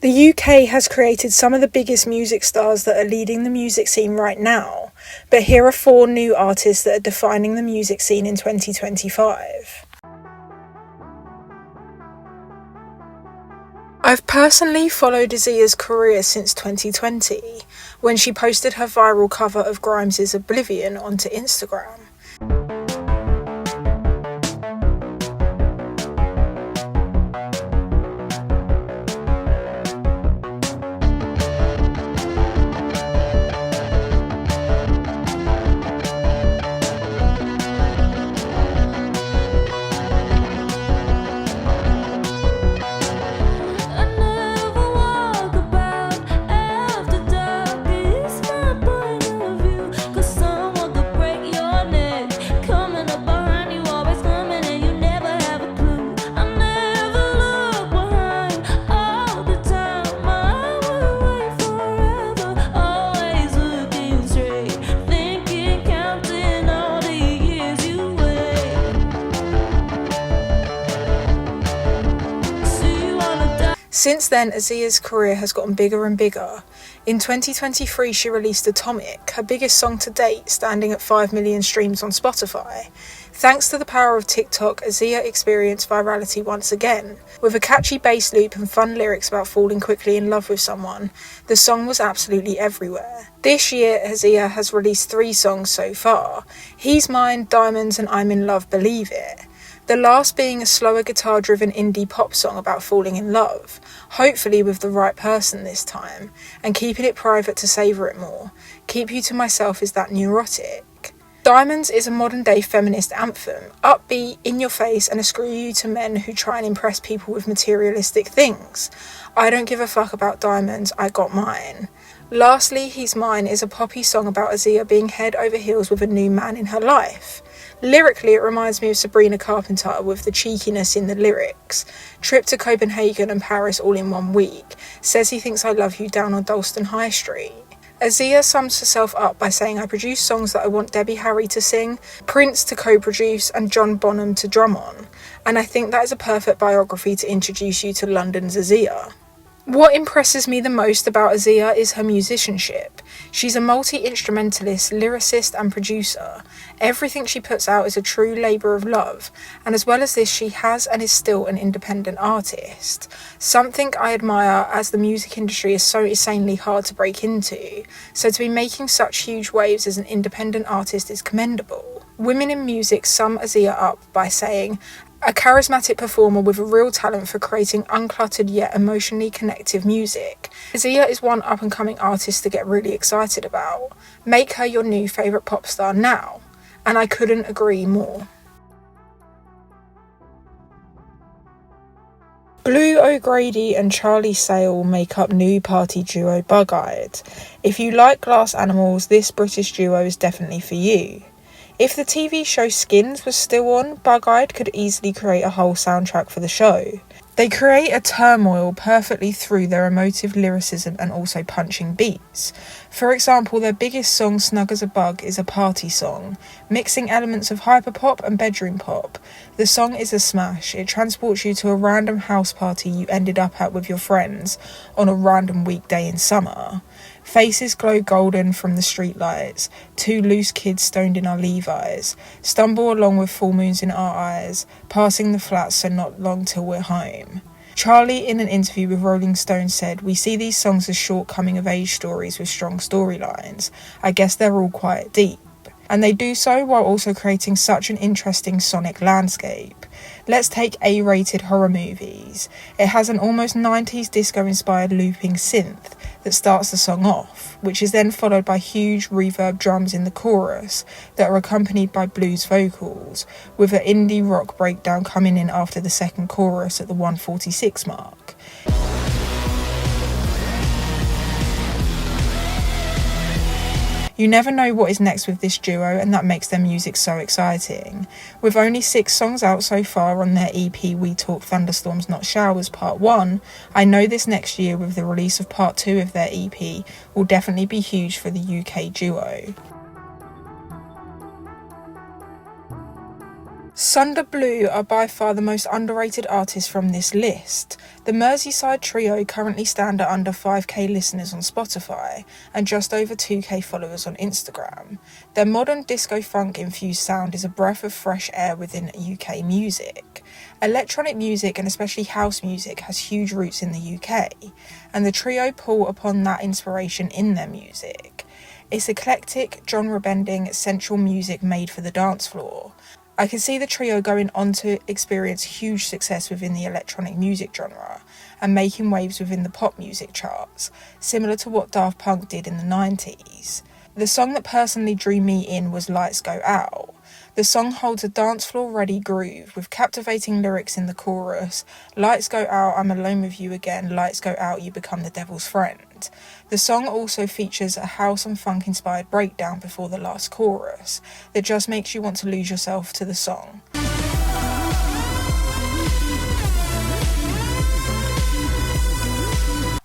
The UK has created some of the biggest music stars that are leading the music scene right now, but here are 4 new artists that are defining the music scene in 2025. I've personally followed Azia's career since 2020, when she posted her viral cover of Grimes' Oblivion onto Instagram. Since then, Azia's career has gotten bigger and bigger. In 2023, she released Atomic, her biggest song to date, standing at 5 million streams on Spotify. Thanks to the power of TikTok, Azia experienced virality once again. With a catchy bass loop and fun lyrics about falling quickly in love with someone, the song was absolutely everywhere. This year, Azia has released 3 songs so far: He's Mine, Diamonds and I'm in Love, Believe It. The last being a slower guitar-driven indie pop song about falling in love, hopefully with the right person this time, and keeping it private to savour it more. Keep You to Myself is that neurotic. Diamonds is a modern-day feminist anthem, upbeat, in your face, and a screw you to men who try and impress people with materialistic things. I don't give a fuck about diamonds, I got mine. Lastly, He's Mine is a poppy song about Azia being head over heels with a new man in her life. Lyrically, it reminds me of Sabrina Carpenter with the cheekiness in the lyrics. Trip to Copenhagen and Paris all in 1 week. Says he thinks I love you down on Dalston High Street. Azia sums herself up by saying, I produce songs that I want Debbie Harry to sing, Prince to co-produce, and John Bonham to drum on. And I think that is a perfect biography to introduce you to London's Azia. What impresses me the most about Azia is her musicianship. She's a multi-instrumentalist, lyricist and producer. Everything she puts out is a true labour of love, and as well as this, she has and is still an independent artist. Something I admire, as the music industry is so insanely hard to break into, so to be making such huge waves as an independent artist is commendable. Women in music sum Azia up by saying, a charismatic performer with a real talent for creating uncluttered yet emotionally connective music. Azia is one up-and-coming artist to get really excited about. Make her your new favourite pop star now. And I couldn't agree more. Blue O'Grady and Charlie Sale make up new party duo Bug-Eyed. If you like glass animals, this British duo is definitely for you. If the TV show Skins was still on, Bug-Eyed could easily create a whole soundtrack for the show. They create a turmoil perfectly through their emotive lyricism and also punching beats. For example, their biggest song, Snug as a Bug, is a party song, mixing elements of hyperpop and bedroom pop. The song is a smash. It transports you to a random house party you ended up at with your friends on a random weekday in summer. Faces glow golden from the streetlights, 2 loose kids stoned in our Levi's, stumble along with full moons in our eyes, passing the flats so not long till we're home. Charlie, in an interview with Rolling Stone, said, we see these songs as short coming-of-age stories with strong storylines. I guess they're all quite deep. And they do so while also creating such an interesting sonic landscape. Let's take A-rated horror movies. It has an almost 90s disco-inspired looping synth that starts the song off, which is then followed by huge reverb drums in the chorus that are accompanied by blues vocals, with an indie rock breakdown coming in after the second chorus at the 1:46 mark. You never know what is next with this duo, and that makes their music so exciting. With only 6 songs out so far on their EP We Talk Thunderstorms Not Showers Part 1, I know this next year with the release of Part 2 of their EP will definitely be huge for the UK duo. Sunder Blue are by far the most underrated artists from this list. The Merseyside trio currently stand at under 5k listeners on Spotify and just over 2k followers on Instagram. Their modern disco funk infused sound is a breath of fresh air within UK music. Electronic music and especially house music has huge roots in the UK, and the trio pull upon that inspiration in their music. It's eclectic, genre-bending, sensual music made for the dance floor. I can see the trio going on to experience huge success within the electronic music genre and making waves within the pop music charts, similar to what Daft Punk did in the 90s. The song that personally drew me in was Lights Go Out. The song holds a dance floor ready groove with captivating lyrics in the chorus. Lights go out, I'm alone with you again. Lights go out, you become the devil's friend. The song also features a house and funk inspired breakdown before the last chorus that just makes you want to lose yourself to the song.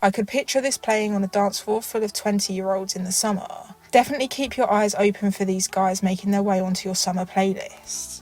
I could picture this playing on a dance floor full of 20-year-olds in the summer. Definitely keep your eyes open for these guys making their way onto your summer playlist.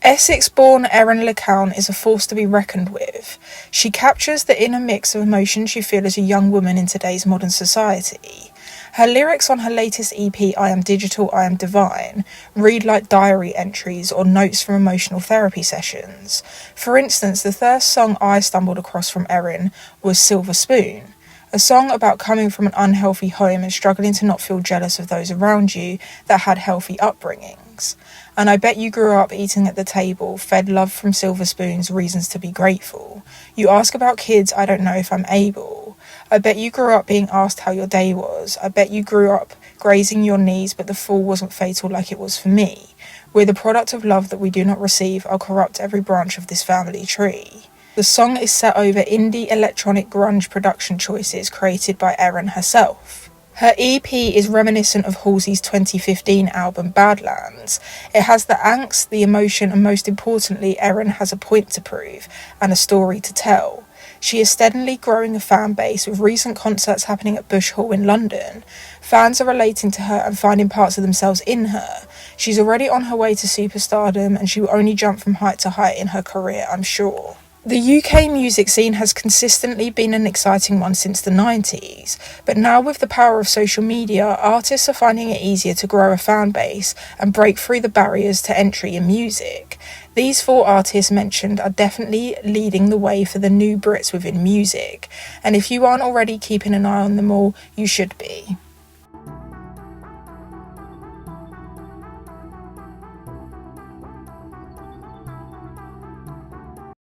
Essex-born Erin LeCounte is a force to be reckoned with. She captures the inner mix of emotions you feel as a young woman in today's modern society. Her lyrics on her latest EP, I Am Digital, I Am Divine, read like diary entries or notes from emotional therapy sessions. For instance, the first song I stumbled across from Erin was Silver Spoon, a song about coming from an unhealthy home and struggling to not feel jealous of those around you that had healthy upbringings. And I bet you grew up eating at the table, fed love from silver spoons, reasons to be grateful. You ask about kids, I don't know if I'm able. I bet you grew up being asked how your day was. I bet you grew up grazing your knees, but the fall wasn't fatal like it was for me. We're the product of love that we do not receive. I'll corrupt every branch of this family tree. The song is set over indie electronic grunge production choices created by Erin herself. Her EP is reminiscent of Halsey's 2015 album Badlands. It has the angst, the emotion, and most importantly, Erin has a point to prove and a story to tell. She is steadily growing a fan base with recent concerts happening at Bush Hall in London. Fans are relating to her and finding parts of themselves in her. She's already on her way to superstardom and she will only jump from height to height in her career, I'm sure. The UK music scene has consistently been an exciting one since the 90s, but now with the power of social media, artists are finding it easier to grow a fan base and break through the barriers to entry in music. These 4 artists mentioned are definitely leading the way for the new Brits within music, and if you aren't already keeping an eye on them all, you should be.